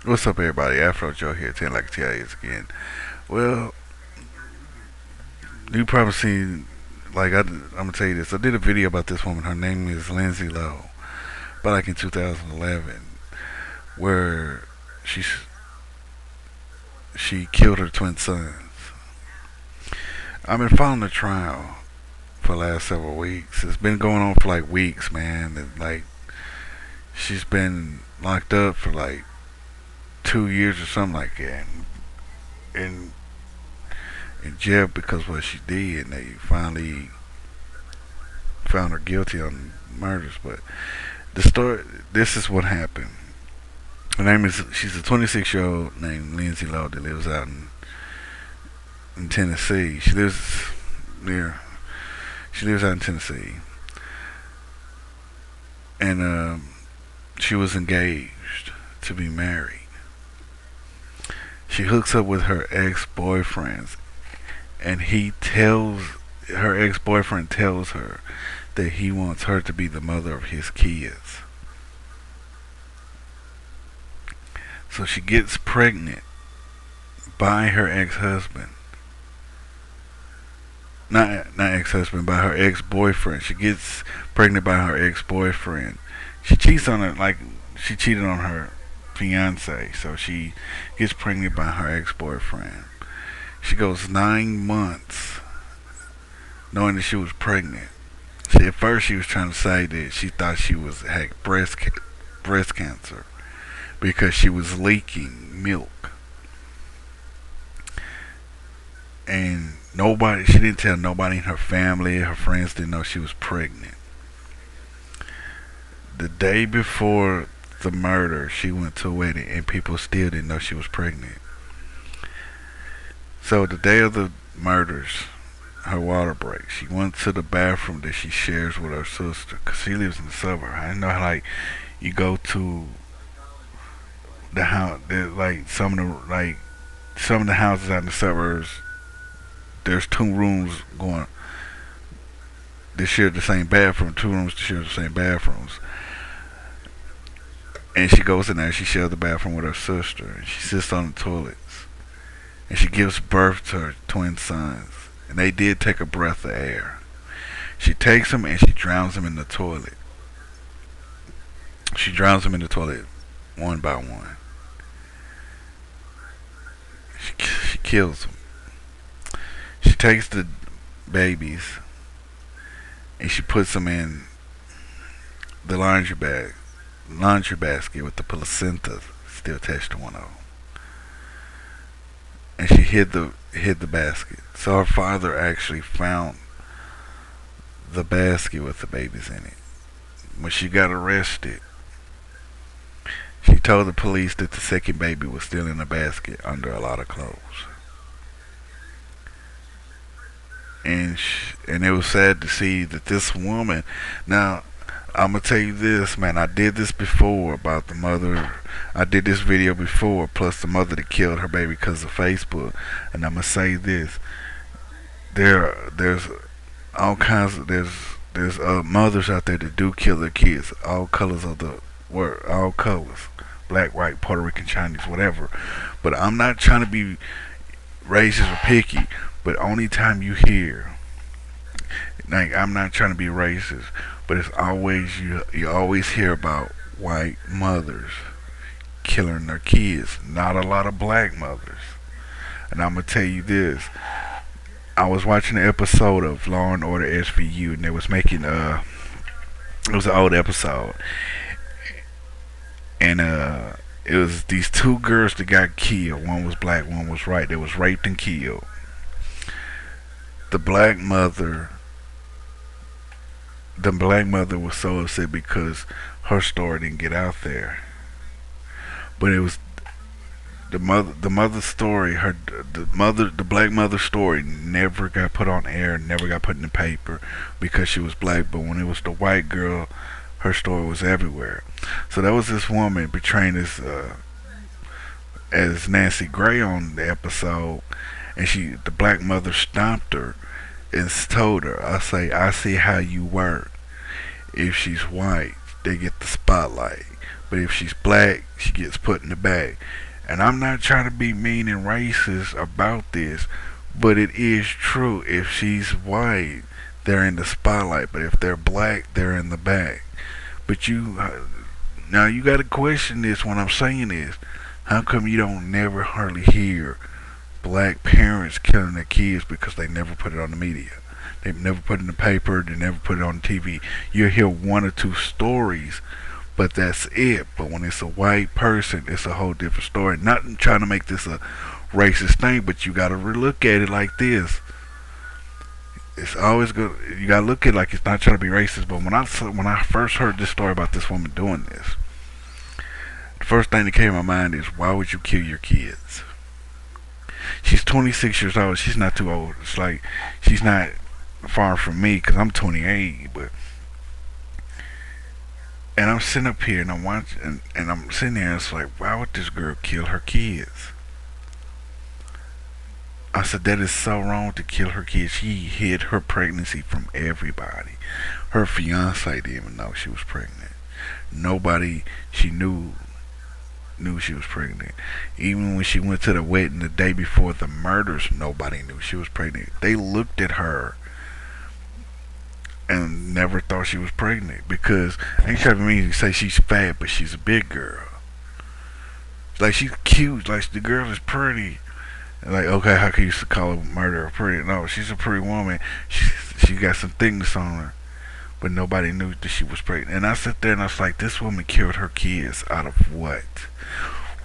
What's up, everybody? Afro Joe here, 10 like TIAs again. Well, you probably seen, I'm gonna tell you this. I did a video about this woman. Her name is Lindsey Lowe, back in 2011, where she she killed her twin sons. I've been following the trial for the last several weeks. It's been going on for like weeks, man. And, she's been locked up for like 2 years or something like that, and in jail because of what she did, and they finally found her guilty on murders. But the story, this is what happened. Her name is, she's a 26-year-old named Lindsey Lowe that lives out in Tennessee. Near, she lives out in Tennessee, and she was engaged to be married. She hooks up with her ex-boyfriends, and her ex-boyfriend tells her that he wants her to be the mother of his kids. So she gets pregnant by her ex-husband. Not ex-husband, by her ex-boyfriend. She gets pregnant by her ex-boyfriend. She cheats on her, like she cheated on her fiance. So she gets pregnant by her ex-boyfriend. She goes 9 months knowing that she was pregnant. At first, she was trying to say that she thought she had breast cancer because she was leaking milk, and she didn't tell nobody in her family. Her friends didn't know she was pregnant. The day before the murder, she went to a wedding, and people still didn't know she was pregnant. So the day of the murders, her water breaks. She went to the bathroom that she shares with her sister, because she lives in the suburb. I know how, like, you go to the house, like some of the houses out in the suburbs, there's two rooms going. They share the same bathroom. Two rooms to share the same bathrooms. And she goes in there. She shares the bathroom with her sister, and she sits on the toilets, and she gives birth to her twin sons. And they did take a breath of air. She takes them and she drowns them in the toilet. She drowns them in the toilet one by one. She kills them. She takes the babies and she puts them in the laundry basket with the placenta still attached to one of them. And she hid the basket. So her father actually found the basket with the babies in it. When she got arrested, she told the police that the second baby was still in the basket under a lot of clothes. And it was sad to see that this woman. Now, I'm gonna tell you this, man. I did this before about the mother. I did this video before, plus the mother that killed her baby because of Facebook. And I'm gonna say this: there's all kinds of there's mothers out there that do kill their kids, all colors of the word, all colors, black, white, Puerto Rican, Chinese, whatever. But I'm not trying to be racist or picky. But only time you hear, like, I'm not trying to be racist, but it's always you always hear about white mothers killing their kids, not a lot of black mothers. And I'm gonna tell you this: I was watching an episode of Law and Order SVU, and they was making it was an old episode, and it was these two girls that got killed. One was black, one was white. They was raped and killed. The black mother was so upset because her story didn't get out there. But it was the mother's story, the black mother's story never got put on air, never got put in the paper because she was black. But when it was the white girl, her story was everywhere. So that was this woman portraying this as Nancy Gray on the episode, and the black mother stomped her and told her, I see how you work. If she's white, they get the spotlight. But if she's black, she gets put in the back. And I'm not trying to be mean and racist about this, but it is true. If she's white, they're in the spotlight, but if they're black, they're in the back. But now you got to question this. What I'm saying is, how come you don't never hardly hear black parents killing their kids because they never put it on the media? They never put it in the paper. They never put it on TV. You hear one or two stories, but that's it. But when it's a white person, it's a whole different story. Not trying to make this a racist thing, but you got to look at it like this. It's always good. You got to look at it like it's not trying to be racist. But when I first heard this story about this woman doing this, the first thing that came to my mind is, why would you kill your kids? She's 26 years old. She's not too old. It's like she's not far from me because I'm 28. But and I'm sitting up here and I'm watching and I'm sitting there and it's like, why would this girl kill her kids? I said, that is so wrong to kill her kids. She hid her pregnancy from everybody. Her fiance didn't even know she was pregnant. Nobody she knew she was pregnant. Even when she went to the wedding the day before the murders, nobody knew she was pregnant. They looked at her and never thought she was pregnant because I ain't trying to mean to say she's fat, but she's a big girl. Like she's cute. Like the girl is pretty. Like, okay, how can you call a murderer pretty? No, she's a pretty woman. She got some things on her, but nobody knew that she was pregnant. And I sat there and I was like, this woman killed her kids out of what?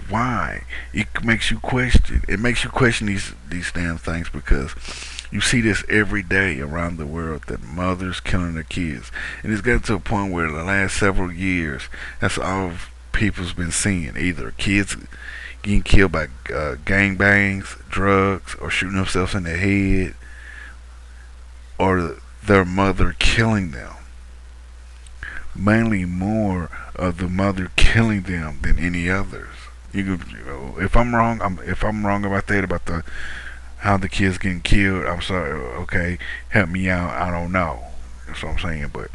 Why? It makes you question. It makes you question these damn things because you see this every day around the world that mothers killing their kids, and it's gotten to a point where the last several years, that's all people's been seeing. Either kids getting killed by gang bangs, drugs, or shooting themselves in the head, or their mother killing them. Mainly more of the mother killing them than any others. If I'm wrong, if I'm wrong about that, about the how the kids getting killed, I'm sorry. Okay, help me out. I don't know. That's what I'm saying. But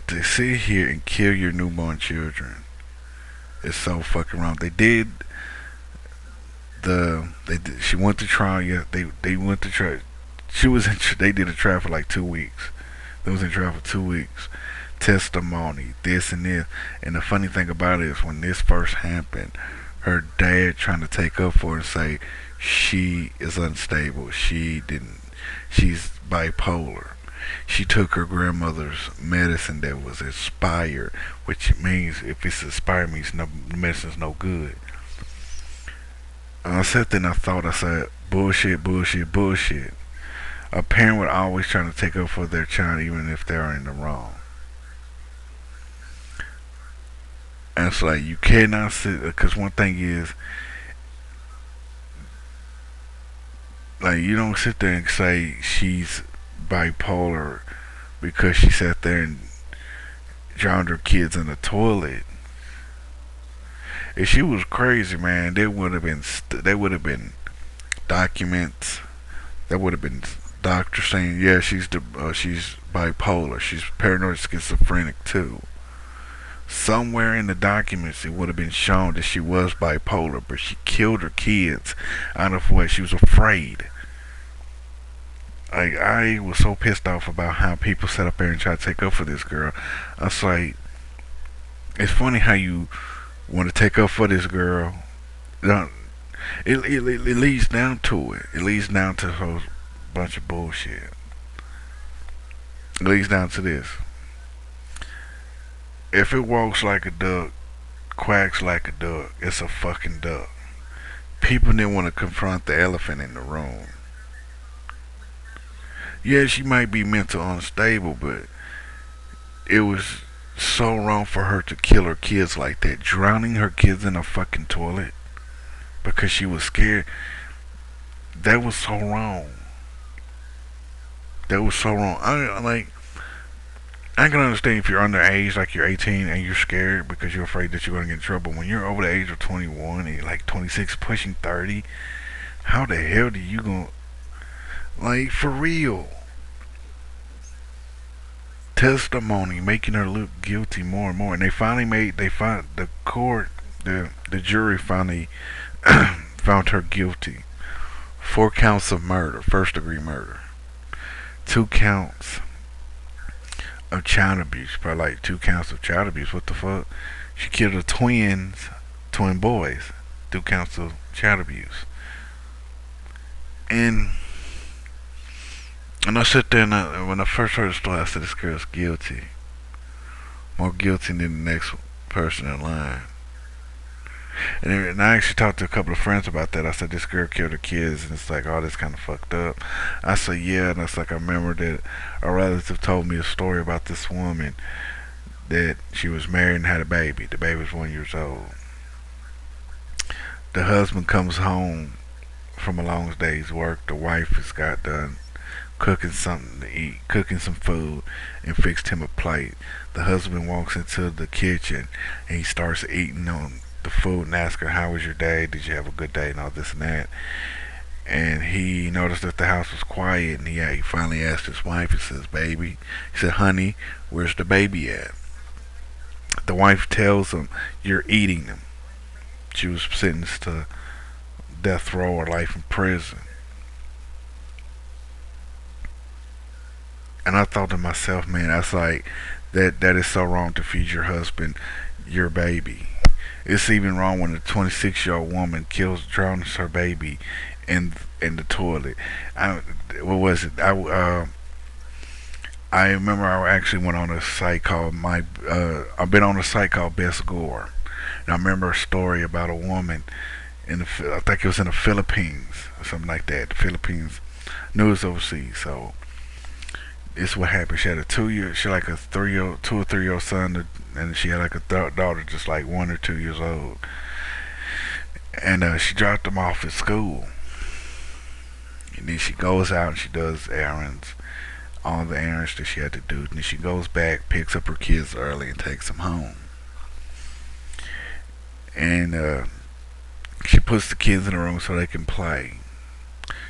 to sit here and kill your newborn children, it's so fucking wrong. She went to trial. Yeah, they went to trial. They did a trial for like 2 weeks. They was in trial for 2 weeks. Testimony, this and this. And the funny thing about it is when this first happened, her dad trying to take up for her and say she is unstable. She's bipolar. She took her grandmother's medicine that was expired, which means if it's expired means the medicine's no good. And I sat there and I said, bullshit, bullshit, bullshit. A parent would always try to take up for their child even if they're in the wrong. And it's like, you cannot sit, because one thing is, like, you don't sit there and say she's bipolar because she sat there and drowned her kids in the toilet. If she was crazy, man, there would have been documents. There would have been doctors saying, yeah, she's bipolar. She's paranoid schizophrenic too. Somewhere in the documents, it would have been shown that she was bipolar, but she killed her kids out of what? She was afraid. Like, I was so pissed off about how people sat up there and tried to take up for this girl. I was like, it's funny how you want to take up for this girl. It leads down to it. It leads down to a whole bunch of bullshit. It leads down to this. If it walks like a duck, quacks like a duck, it's a fucking duck. People didn't want to confront the elephant in the room. Yeah, she might be mental unstable, but it was so wrong for her to kill her kids like that. Drowning her kids in a fucking toilet because she was scared. That was so wrong. That was so wrong. I can understand if you're underage, like you're 18 and you're scared because you're afraid that you're going to get in trouble. When you're over the age of 21 and you're like 26 pushing 30, how the hell do you going to, like, for real, testimony, making her look guilty more and more. And they find the court, the jury finally found her guilty. 4 counts of murder, first degree murder. 2 counts of child abuse, probably like 2 counts of child abuse. What the fuck? She killed her twin boys. 2 counts of child abuse. And I sit there and when I first heard the story, I said, this girl's guilty. More guilty than the next person in line. And I actually talked to a couple of friends about that. I said, this girl killed her kids, and it's like, oh, this kind of fucked up. I said, yeah, and it's like, I remember that a relative told me a story about this woman that she was married and had a baby. The baby was 1 year old. The husband comes home from a long day's work. The wife has got done cooking something to eat, cooking some food, and fixed him a plate. The husband walks into the kitchen and he starts eating on the food and asks her, how was your day? Did you have a good day? And all this and that. And he noticed that the house was quiet, and he finally asked his wife, he says, baby, he said, honey, where's the baby at? The wife tells him, you're eating him. She was sentenced to death row or life in prison. And I thought to myself, man, that's like, that is so wrong to feed your husband your baby. It's even wrong when a 26-year-old woman drowns her baby in the toilet. What was it? I remember I actually went on a site called I've been on a site called Best Gore, and I remember a story about a woman I think it was in the Philippines or something like that. The Philippines news overseas. So this is what happened. She had she had like a 2 or 3 year old son, and she had like a daughter just like 1 or 2 years old. And she dropped them off at school, and then she goes out and she does errands, all the errands that she had to do. And then she goes back, picks up her kids early, and takes them home. And she puts the kids in the room so they can play.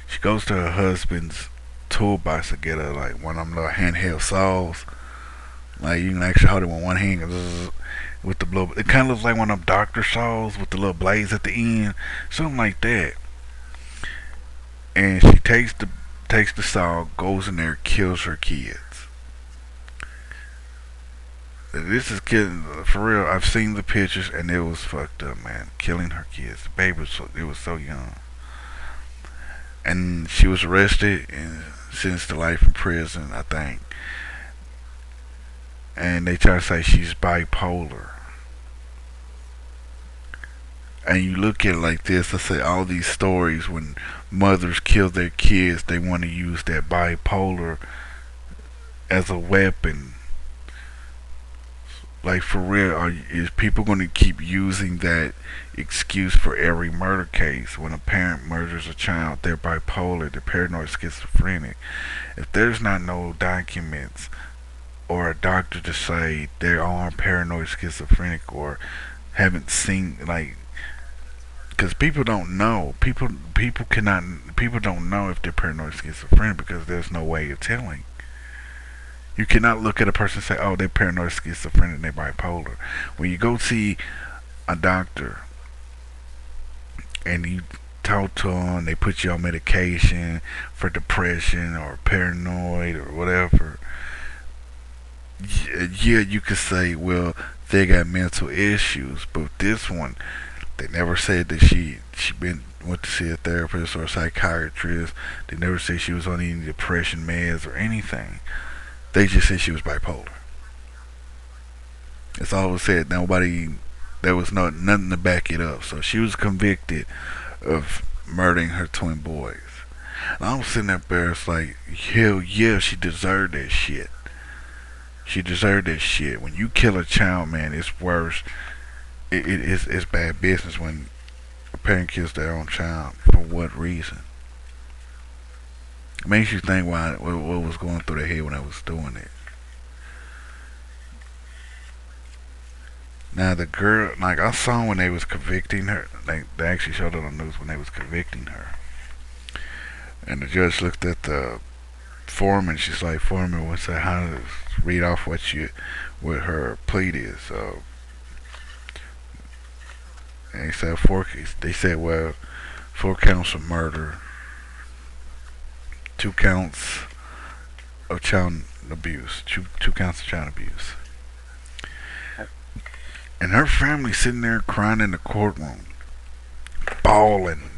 She goes to her husband's toolbox to get like one of them little handheld saws. Like you can actually hold it with one hand with the blow. It kind of looks like one of them doctor saws with the little blades at the end, something like that. And she takes the saw, goes in there, kills her kids. This is kidding for real. I've seen the pictures and it was fucked up, man. Killing her kids. The baby was so young. And she was arrested and sentenced to life in prison, I think. And they try to say she's bipolar. And you look at it like this, I say all these stories when mothers kill their kids, they want to use that bipolar as a weapon. Like for real, is people going to keep using that excuse for every murder case? When a parent murders a child, they're bipolar, they're paranoid schizophrenic. If there's not no documents or a doctor to say they are paranoid schizophrenic or haven't seen, like, because people don't know, people don't know if they're paranoid schizophrenic because there's no way of telling. You cannot look at a person and say, oh, they're paranoid schizophrenic and they're bipolar. When you go see a doctor and you talk to them, they put you on medication for depression or paranoid or whatever. Yeah, you could say, well, they got mental issues, but this one, they never said that she went to see a therapist or a psychiatrist. They never said she was on any depression meds or anything. They just said she was bipolar. That's all it said. There was nothing to back it up. So she was convicted of murdering her twin boys. And I'm sitting up there, it's like, hell yeah, she deserved that shit. She deserved that shit. When you kill a child, man, it's worse. It's bad business when a parent kills their own child. For what reason? It makes you think what was going through their head when I was doing it. Now the girl, like I saw when they was convicting her, they actually showed it on the news when they was convicting her, and the judge looked at the foreman. She's like, foreman, what's that? How to read off what her plea is. So and he said four. They said, well, 4 counts of murder, 2 counts of child abuse, two counts of child abuse. And her family sitting there crying in the courtroom, bawling,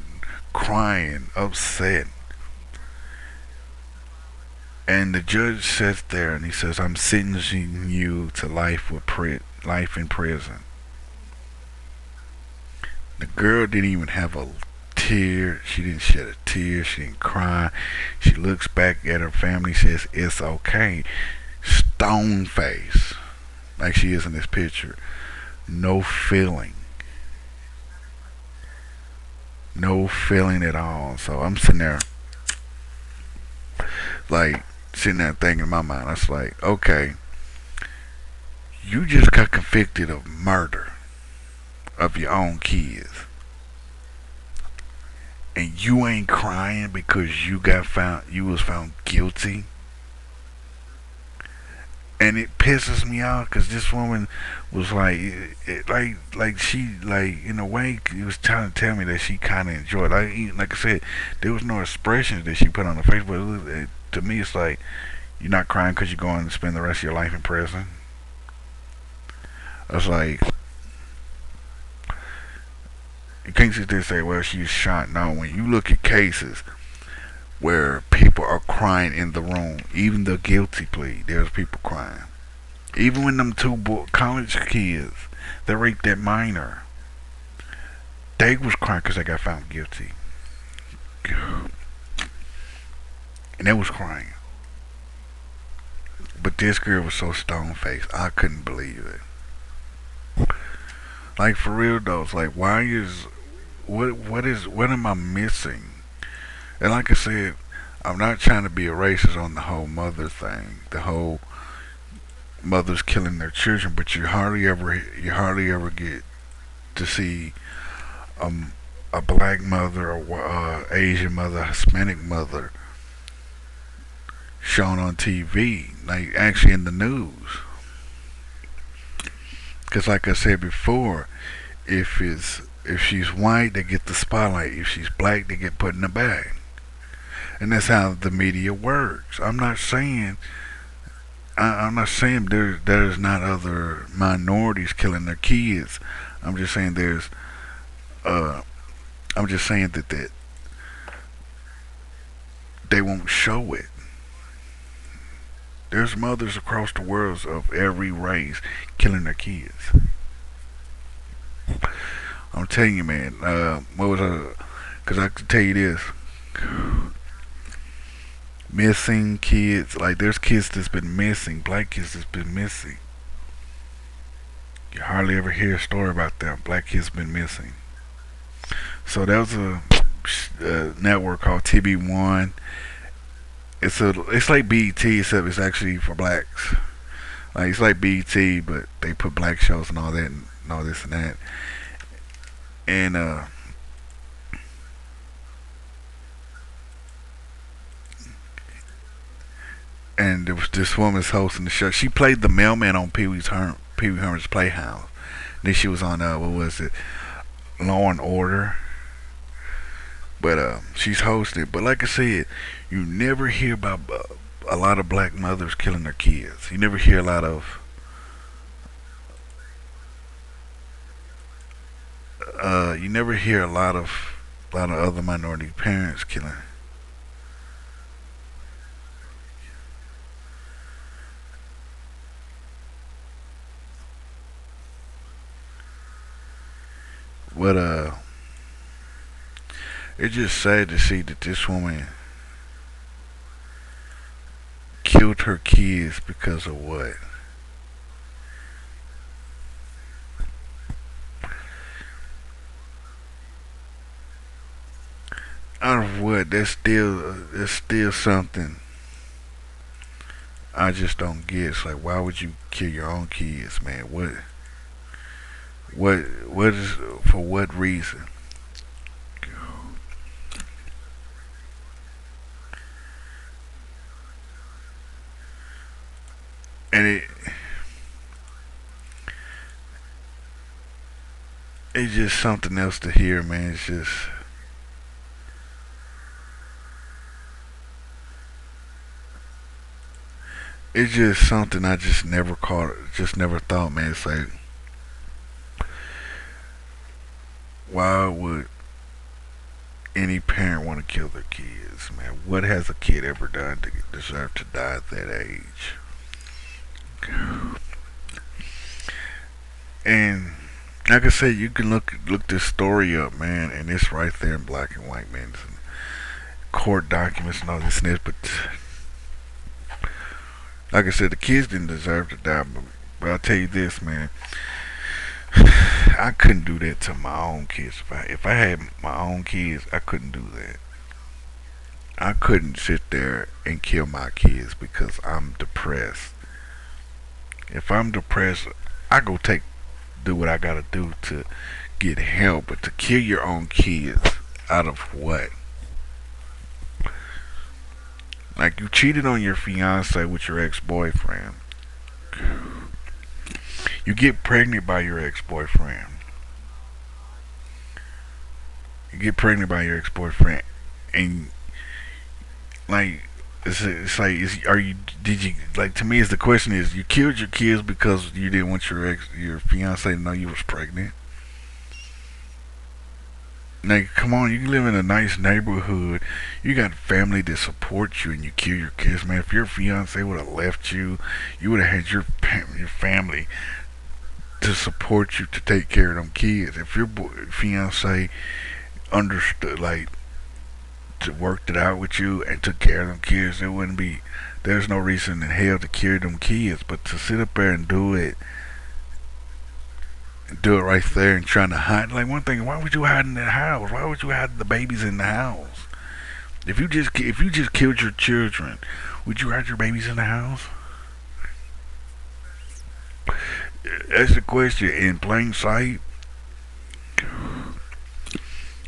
crying, upset. And the judge sits there and he says, "I'm sentencing you to life in prison." The girl didn't even have a tear. She didn't shed a tear. She didn't cry. She looks back at her family, says, "It's okay." Stone face, like she is in this picture. No feeling. No feeling at all. So I'm sitting there, like, sitting there thinking in my mind, I was like, okay, you just got convicted of murder of your own kids. And you ain't crying because you was found guilty. And it pisses me off because this woman was like, like she, like, in a way, it was trying to tell me that she kind of enjoyed. Like I said, there was no expressions that she put on her face, but to me, it's like, you're not crying because you're going to spend the rest of your life in prison. I was like, you can't sit there and say, well, she was shot. No, when you look at cases where people are crying in the room, even the guilty plea, there's people crying. Even when them college kids that raped that minor, they was crying because they got found guilty. And they was crying. But this girl was so stone faced, I couldn't believe it. Like, for real though, it's like, why is what am I missing? And like I said, I'm not trying to be a racist on the whole mother thing, the whole mothers killing their children, but you hardly ever get to see um, a black mother or Asian mother, Hispanic mother shown on TV, like actually in the news. Because like I said before, if she's white, they get the spotlight. If she's black, they get put in the bag. And that's how the media works. I'm not saying there's not other minorities killing their kids. I'm just saying there's uh I'm just saying that they won't show it. There's mothers across the world of every race killing their kids. I'm telling you, man. What was Because I can tell you this: missing kids. Like, there's kids that's been missing, black kids that's been missing. You hardly ever hear a story about them. Black kids been missing. So there was a network called TB1. It's like BET, except it's actually for blacks. Like, it's like BET, but they put black shows and all that and all this and that. And there was this woman's hosting the show. She played the mailman on Pee Wee Herman's Playhouse. Then she was on what was it, Law and Order. But she's hosted. But like I said, you never hear about a lot of black mothers killing their kids. You never hear a lot of other minority parents killing. But it's just sad to see that this woman killed her kids because of what? Out of what? That's still something I just don't get. It's like, why would you kill your own kids, man? What is, for what reason? and it's just something else to hear, man. It's just something I just never caught, just never thought, man. It's like, why would any parent want to kill their kids, man? What has a kid ever done to deserve to die at that age? And like I said, you can look this story up, man, and it's right there in black and white, man. It's in court documents and all this and this, but like I said, the kids didn't deserve to die. But I'll tell you this, man. I couldn't do that to my own kids. If I had my own kids, I couldn't do that. I couldn't sit there and kill my kids because I'm depressed. If I'm depressed, I go do what I gotta do to get help. But to kill your own kids out of what? Like you cheated on your fiance with your ex-boyfriend. You get pregnant by your ex-boyfriend. You get pregnant by your ex-boyfriend, and like it's like are you did you like to me is the question is you killed your kids because you didn't want your fiance to know you was pregnant. Like, come on, you live in a nice neighborhood. You got family that supports you, and you kill your kids, man. If your fiance would have left you, you would have had your family to support you to take care of them kids. If your fiance understood, like, to worked it out with you and took care of them kids, there wouldn't be. There's no reason in hell to carry them kids, but to sit up there and do it right there and trying to hide. Like one thing, why would you hide in that house? Why would you hide the babies in the house? If you just killed your children, would you hide your babies in the house? That's the question. In plain sight,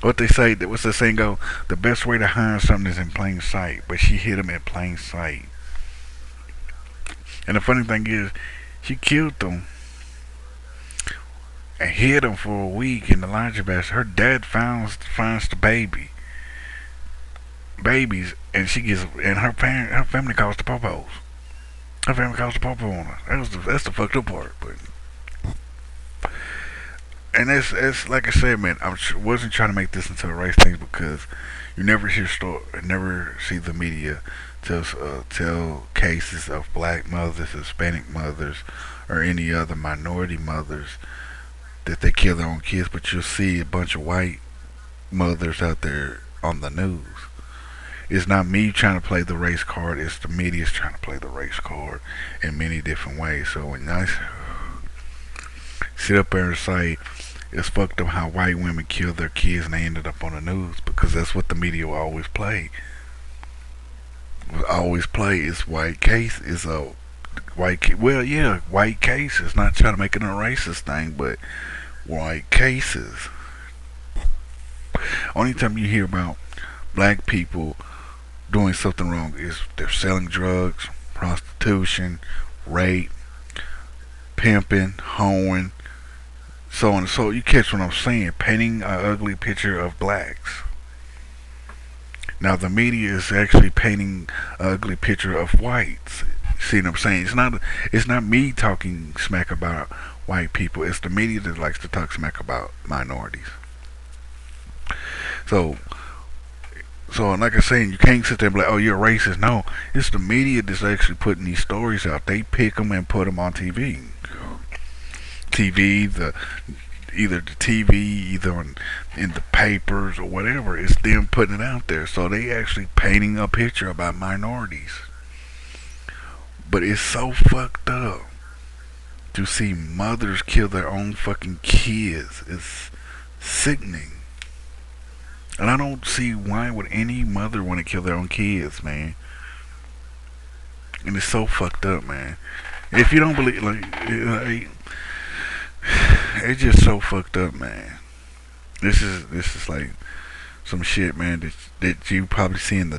what they say, what's the saying go? The best way to hide something is in plain sight. But she hid them in plain sight. And the funny thing is, she killed them and hid them for a week in the laundry basket. Her dad finds the babies, and she gets and her family calls the popos. Her family calls the popo on her. That's the fucked up part. But and that's like I said, man. Wasn't trying to make this into a race thing because you never see the media tell cases of black mothers, Hispanic mothers, or any other minority mothers that they kill their own kids, but you'll see a bunch of white mothers out there on the news. It's not me trying to play the race card, it's the media's trying to play the race card in many different ways. So when I sit up there and say it's fucked up how white women kill their kids and they ended up on the news because that's what the media will always play. Will always play is white case is a well, yeah, white cases. Not trying to make it a racist thing, but white cases. Only time you hear about black people doing something wrong is they're selling drugs, prostitution, rape, pimping, hoeing, so on and so. You catch what I'm saying? Painting an ugly picture of blacks. Now the media is actually painting an ugly picture of whites. See what I'm saying? It's not me talking smack about white people. It's the media that likes to talk smack about minorities. So and like I said, you can't sit there and be like, "Oh, you're racist." No, it's the media that's actually putting these stories out. They pick them and put them on TV. TV, either the TV, in the papers or whatever. It's them putting it out there. So they actually painting a picture about minorities. But it's so fucked up to see mothers kill their own fucking kids. It's sickening. And I don't see why would any mother want to kill their own kids, man. And it's so fucked up, man. If you don't believe, it's just so fucked up, man. This is like some shit, man. That you probably see in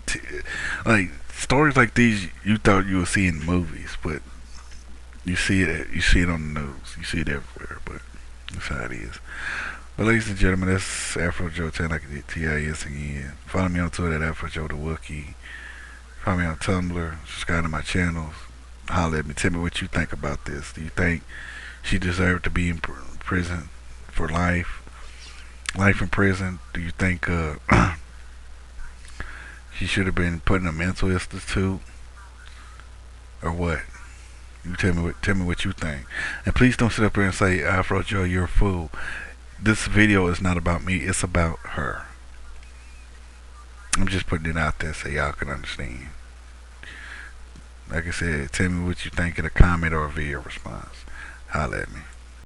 like stories like these. You thought you would see in movies, but You see it on the news. You see it everywhere. But that's how it is. Well, ladies and gentlemen, that's Afro Joe 10 like TIS again. Follow me on Twitter at Afro Joe the Wookie. Follow me on Tumblr. Subscribe to my channels. Holler at me. Tell me what you think about this. Do you think she deserved to be in prison for life? Life in prison? Do you think she should have been put in a mental institute? Or what? You tell me what you think. And please don't sit up here and say, Afro Joe, you're a fool. This video is not about me, it's about her. I'm just putting it out there so y'all can understand. Like I said, tell me what you think in a comment or a video response. Holla at me.